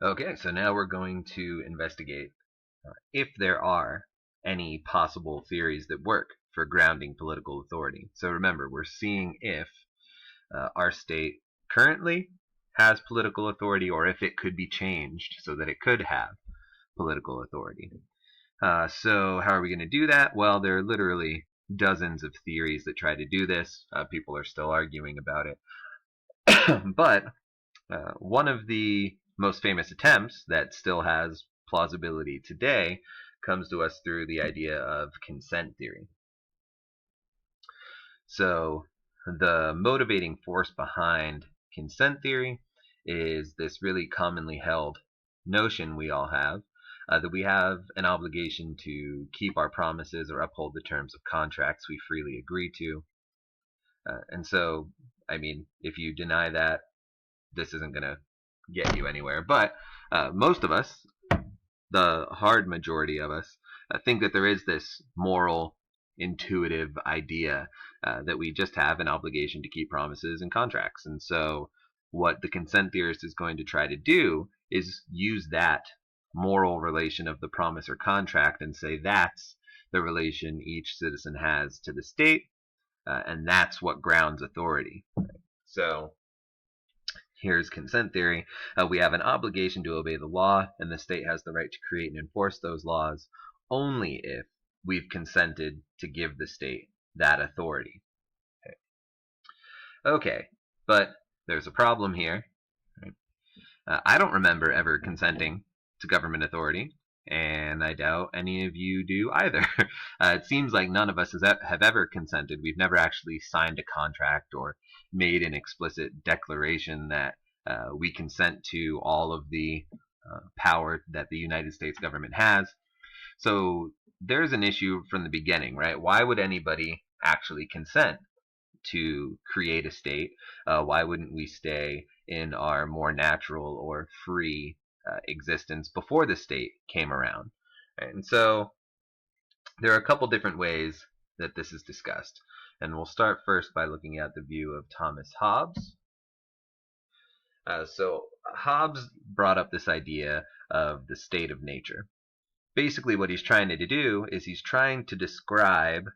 Okay, so now we're going to investigate if there are any possible theories that work for grounding political authority. So remember, we're seeing if our state currently has political authority or if it could be changed so that it could have political authority. So how are we going to do that? Well, there are literally dozens of theories that try to do this. People are still arguing about it. But one of the most famous attempts that still has plausibility today comes to us through the idea of consent theory. So the motivating force behind consent theory is this really commonly held notion we all have that we have an obligation to keep our promises or uphold the terms of contracts we freely agree to. And so, I mean, if you deny that, this isn't going to get you anywhere. But most of us, the hard majority of us, think that there is this moral, intuitive idea that we just have an obligation to keep promises and contracts. And so, what the consent theorist is going to try to do is use that moral relation of the promise or contract and say that's the relation each citizen has to the state, and that's what grounds authority. So, here's consent theory. We have an obligation to obey the law, and the state has the right to create and enforce those laws only if we've consented to give the state that authority. Okay, but there's a problem here. Right? I don't remember ever consenting to government authority, and I doubt any of you do either. It seems like none of us have ever consented. We've never actually signed a contract or made an explicit declaration that we consent to all of the power that the United States government has. So there's an issue from the beginning, right? Why would anybody actually consent to create a state? Why wouldn't we stay in our more natural or free existence before the state came around? And so there are a couple different ways that this is discussed. And we'll start first by looking at the view of Thomas Hobbes. So Hobbes brought up this idea of the state of nature. Basically, what he's trying to do is he's trying to describe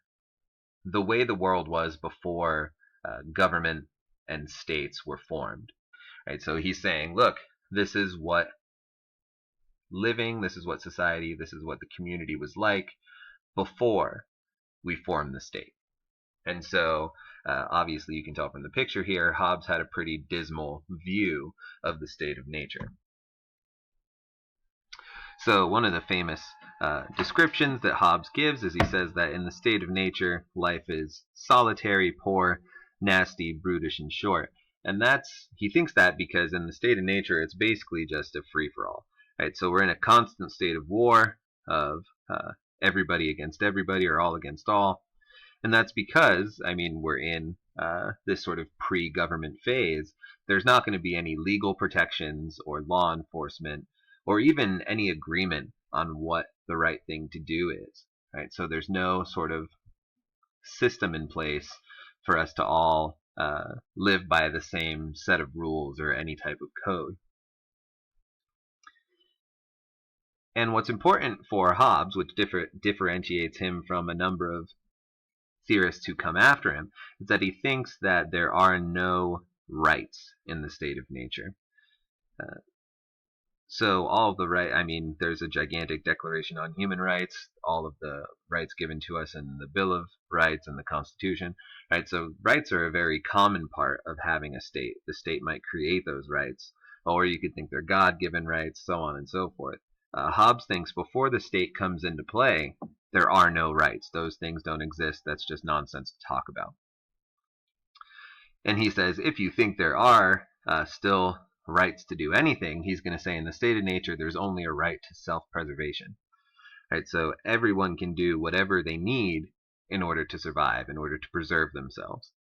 the way the world was before government and states were formed. Right? So he's saying, look, this is what this is what society, this is what the community was like before we formed the state. And so, obviously, you can tell from the picture here, Hobbes had a pretty dismal view of the state of nature. So one of the famous descriptions that Hobbes gives is he says that in the state of nature, life is solitary, poor, nasty, brutish, and short. And he thinks that because in the state of nature, it's basically just a free-for-all. Right? So we're in a constant state of war, of everybody against everybody or all against all. And that's because, I mean, we're in this sort of pre-government phase. There's not going to be any legal protections or law enforcement or even any agreement on what the right thing to do is. Right? So there's no sort of system in place for us to all live by the same set of rules or any type of code. And what's important for Hobbes, which differentiates him from a number of theorists who come after him, is that he thinks that there are no rights in the state of nature. So all of the there's a gigantic Declaration on Human Rights, all of the rights given to us in the Bill of Rights and the Constitution, right? So rights are a very common part of having a state. The state might create those rights, or you could think they're God-given rights, so on and so forth. Hobbes thinks before the state comes into play, there are no rights. Those things don't exist. That's just nonsense to talk about. And he says, if you think there are still rights to do anything, he's going to say in the state of nature, there's only a right to self-preservation. Right? So everyone can do whatever they need in order to survive, in order to preserve themselves.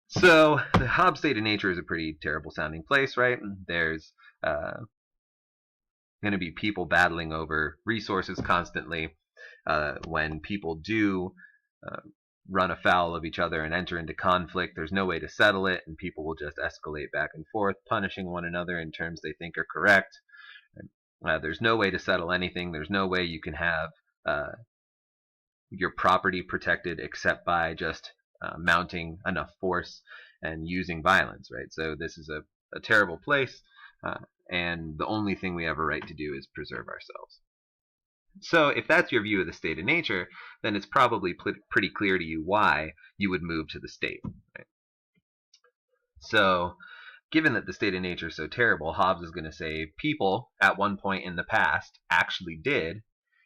So the Hobbes state of nature is a pretty terrible sounding place, right? There's going to be people battling over resources constantly. When people do run afoul of each other and enter into conflict, there's no way to settle it, and people will just escalate back and forth, punishing one another in terms they think are correct. There's no way to settle anything. There's no way you can have uh, your property protected except by just mounting enough force and using violence, right? So this is a terrible place, uh, and the only thing we have a right to do is preserve ourselves. So if that's your view of the state of nature, then it's probably pretty clear to you why you would move to the state. Right? So given that the state of nature is so terrible, Hobbes is going to say people at one point in the past actually did,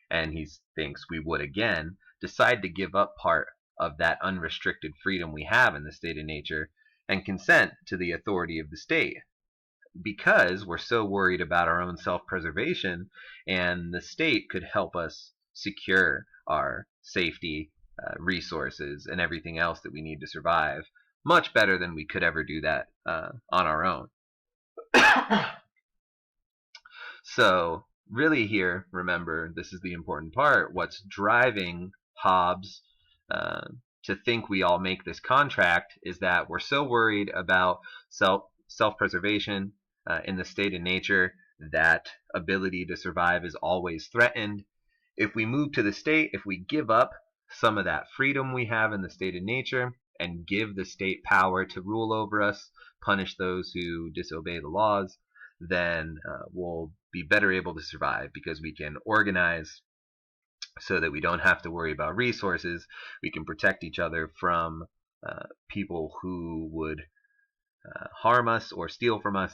and he thinks we would again, decide to give up part of that unrestricted freedom we have in the state of nature and consent to the authority of the state because we're so worried about our own self-preservation, and the state could help us secure our safety, resources, and everything else that we need to survive much better than we could ever do that on our own. So really here, remember, this is the important part. What's driving Hobbes to think we all make this contract is that we're so worried about self-preservation in the state of nature that ability to survive is always threatened. If we move to the state, if we give up some of that freedom we have in the state of nature and give the state power to rule over us, punish those who disobey the laws, then we'll be better able to survive because we can organize so that we don't have to worry about resources. We can protect each other from people who would harm us or steal from us,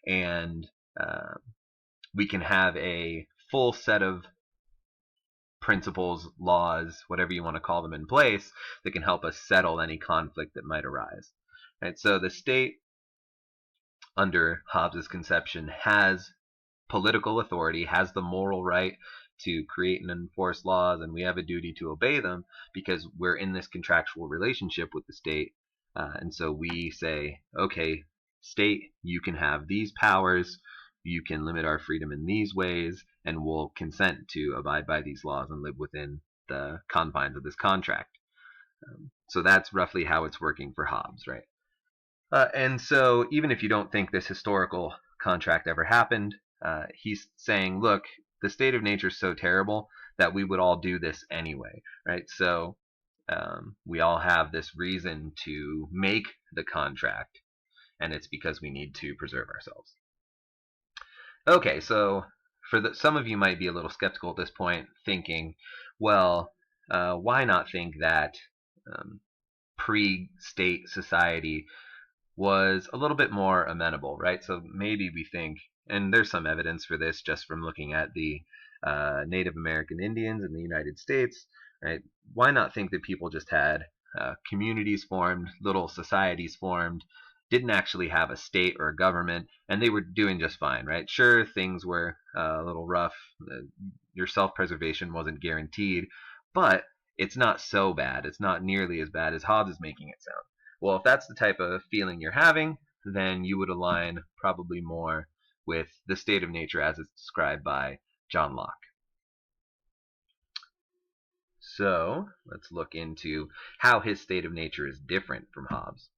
and we can have a full set of principles, laws, whatever you want to call them, in place that can help us settle any conflict that might arise. Right? So the state, under Hobbes's conception, has political authority, has the moral right to create and enforce laws, and we have a duty to obey them because we're in this contractual relationship with the state. And so we say, okay, state, you can have these powers, you can limit our freedom in these ways, and we'll consent to abide by these laws and live within the confines of this contract. So that's roughly how it's working for Hobbes, right? And so even if you don't think this historical contract ever happened, he's saying, look, the state of nature is so terrible that we would all do this anyway, right? So we all have this reason to make the contract, and it's because we need to preserve ourselves. Okay, so some of you might be a little skeptical at this point, thinking, well, why not think that pre-state society was a little bit more amenable, right? So maybe we think, and there's some evidence for this just from looking at the Native American Indians in the United States, right? Why not think that people just had communities formed, little societies formed, didn't actually have a state or a government, and they were doing just fine, right? Sure, things were a little rough. Your self-preservation wasn't guaranteed, but it's not so bad. It's not nearly as bad as Hobbes is making it sound. Well, if that's the type of feeling you're having, then you would align probably more with the state of nature as it's described by John Locke. So let's look into how his state of nature is different from Hobbes.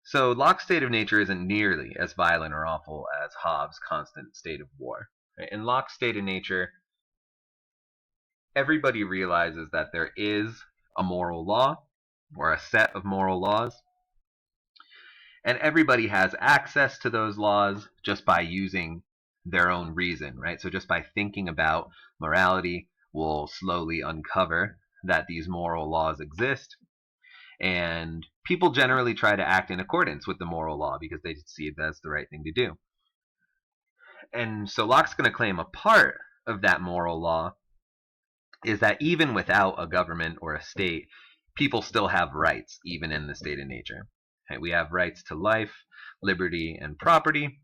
So Locke's state of nature isn't nearly as violent or awful as Hobbes' constant state of war. In Locke's state of nature, everybody realizes that there is a moral law or a set of moral laws, and everybody has access to those laws just by using their own reason, right? So just by thinking about morality, we'll slowly uncover that these moral laws exist, and people generally try to act in accordance with the moral law because they see that's the right thing to do. And so Locke's going to claim a part of that moral law is that even without a government or a state, people still have rights, even in the state of nature. Right? We have rights to life, liberty, and property,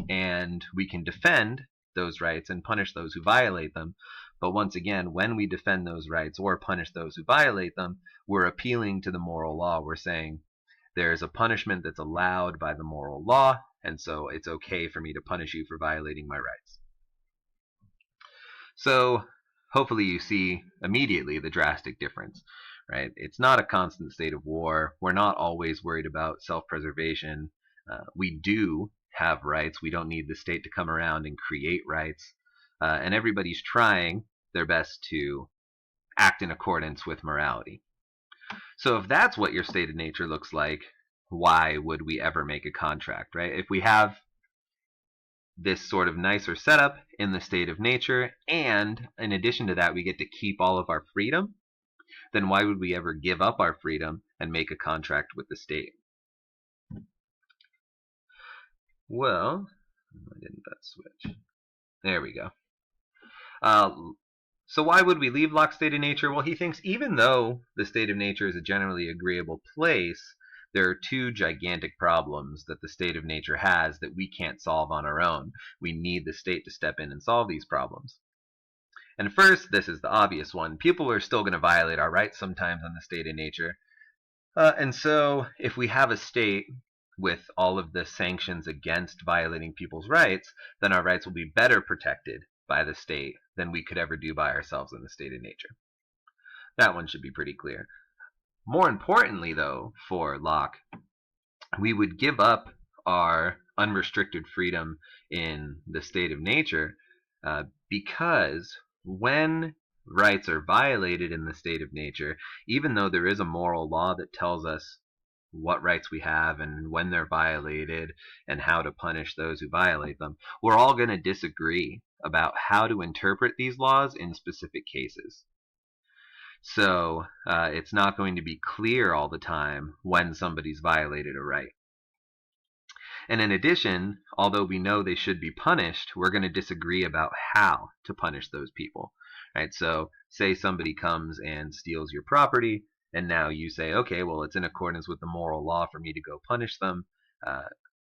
and we can defend those rights and punish those who violate them. But once again, when we defend those rights or punish those who violate them, we're appealing to the moral law. We're saying there's a punishment that's allowed by the moral law, and so it's okay for me to punish you for violating my rights. So hopefully you see immediately the drastic difference, right? It's not a constant state of war. We're not always worried about self-preservation. We do have rights. We don't need the state to come around and create rights. And everybody's trying their best to act in accordance with morality. So if that's what your state of nature looks like, why would we ever make a contract, right? If we have this sort of nicer setup in the state of nature, and in addition to that, we get to keep all of our freedom, then why would we ever give up our freedom and make a contract with the state? Well, why didn't that switch? There we go. So why would we leave Locke's state of nature? Well, he thinks even though the state of nature is a generally agreeable place, there are two gigantic problems that the state of nature has that we can't solve on our own. We need the state to step in and solve these problems. And first, this is the obvious one. People are still going to violate our rights sometimes on the state of nature. And so if we have a state with all of the sanctions against violating people's rights, then our rights will be better protected by the state than we could ever do by ourselves in the state of nature. That one should be pretty clear. More importantly, though, for Locke, we would give up our unrestricted freedom in the state of nature because when rights are violated in the state of nature, even though there is a moral law that tells us what rights we have and when they're violated and how to punish those who violate them, we're all going to disagree about how to interpret these laws in specific cases. So it's not going to be clear all the time when somebody's violated a right. And in addition, although we know they should be punished, we're going to disagree about how to punish those people. Right? So say somebody comes and steals your property, and now you say, okay, well, it's in accordance with the moral law for me to go punish them.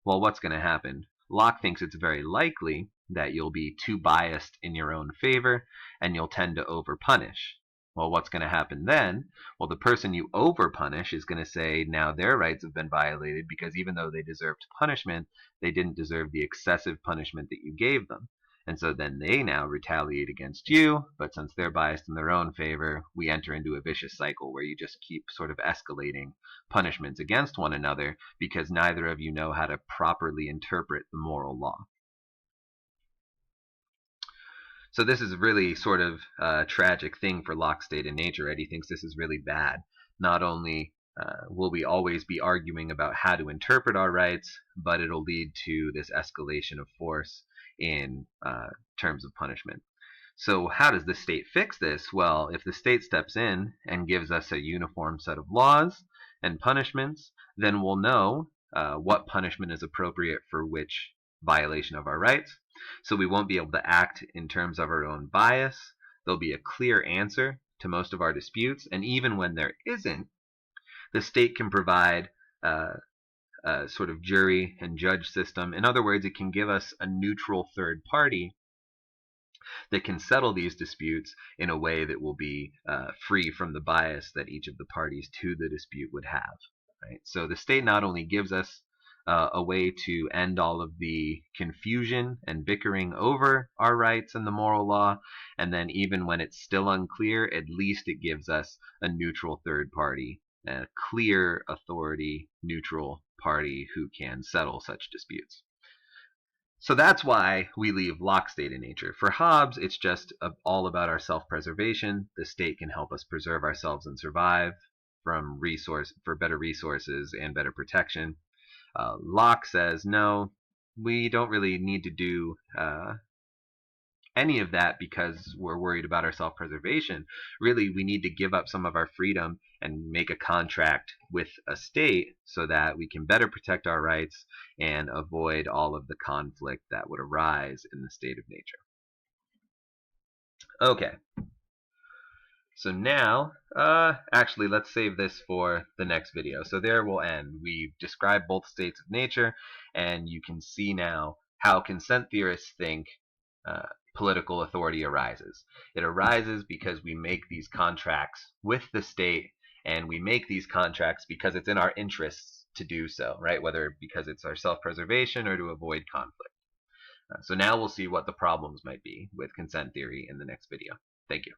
Well, what's going to happen? Locke thinks it's very likely that you'll be too biased in your own favor, and you'll tend to overpunish. Well, what's going to happen then? Well, the person you overpunish is going to say now their rights have been violated because even though they deserved punishment, they didn't deserve the excessive punishment that you gave them. And so then they now retaliate against you, but since they're biased in their own favor, we enter into a vicious cycle where you just keep sort of escalating punishments against one another because neither of you know how to properly interpret the moral law. So this is really sort of a tragic thing for Locke's state of nature, right? He thinks this is really bad. Not only will we always be arguing about how to interpret our rights, but it'll lead to this escalation of force in terms of punishment. So how does the state fix this? Well, if the state steps in and gives us a uniform set of laws and punishments, then we'll know what punishment is appropriate for which violation of our rights. So we won't be able to act in terms of our own bias. There'll be a clear answer to most of our disputes, and even when there isn't, the state can provide a sort of jury and judge system. In other words, it can give us a neutral third party that can settle these disputes in a way that will be free from the bias that each of the parties to the dispute would have. Right? So the state not only gives us a way to end all of the confusion and bickering over our rights and the moral law, and then even when it's still unclear, at least it gives us a neutral third party, a clear authority, neutral party who can settle such disputes. So that's why we leave Locke's state of nature. For Hobbes, it's just all about our self-preservation. The state can help us preserve ourselves and survive for better resources and better protection. Locke says, no, we don't really need to do any of that because we're worried about our self-preservation. Really, we need to give up some of our freedom and make a contract with a state so that we can better protect our rights and avoid all of the conflict that would arise in the state of nature. Okay. So now, actually, let's save this for the next video. So there we'll end. We've described both states of nature, and you can see now how consent theorists think political authority arises. It arises because we make these contracts with the state, and we make these contracts because it's in our interests to do so, right? Whether because it's our self-preservation or to avoid conflict. So now we'll see what the problems might be with consent theory in the next video. Thank you.